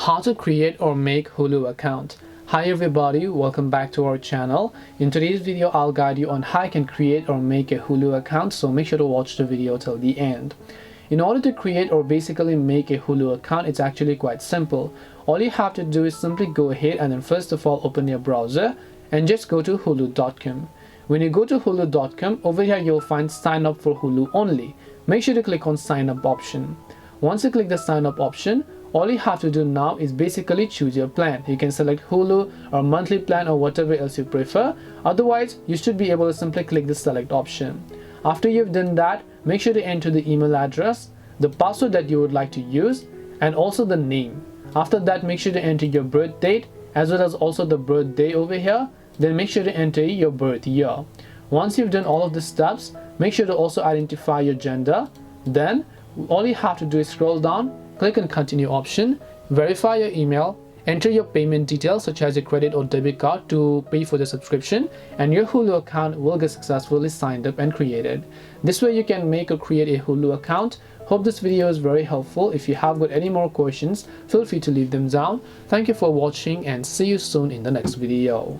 How to create or make Hulu account. Hi everybody, welcome back to our channel. In today's video I'll guide you on how you can create or make a Hulu account, so make sure to watch the video till the end. In order to create or basically make a Hulu account, it's actually quite simple. All you have to do is simply go ahead and then first of all open your browser and just go to hulu.com. When you go to hulu.com, over here you'll find sign up for Hulu only. Make sure to click on sign up option. Once you click the sign up option, all you have to do now is basically choose your plan. You can select Hulu or monthly plan or whatever else you prefer. Otherwise, you should be able to simply click the select option. After you've done that, make sure to enter the email address, the password that you would like to use, and also the name. After that, make sure to enter your birth date as well as also the birthday over here. Then make sure to enter your birth year. Once you've done all of the steps, make sure to also identify your gender. Then all you have to do is scroll down, click on continue option, verify your email, enter your payment details such as your credit or debit card to pay for the subscription, and your Hulu account will get successfully signed up and created. This way you can make or create a Hulu account. Hope this video is very helpful. If you have got any more questions, feel free to leave them down. Thank you for watching and see you soon in the next video.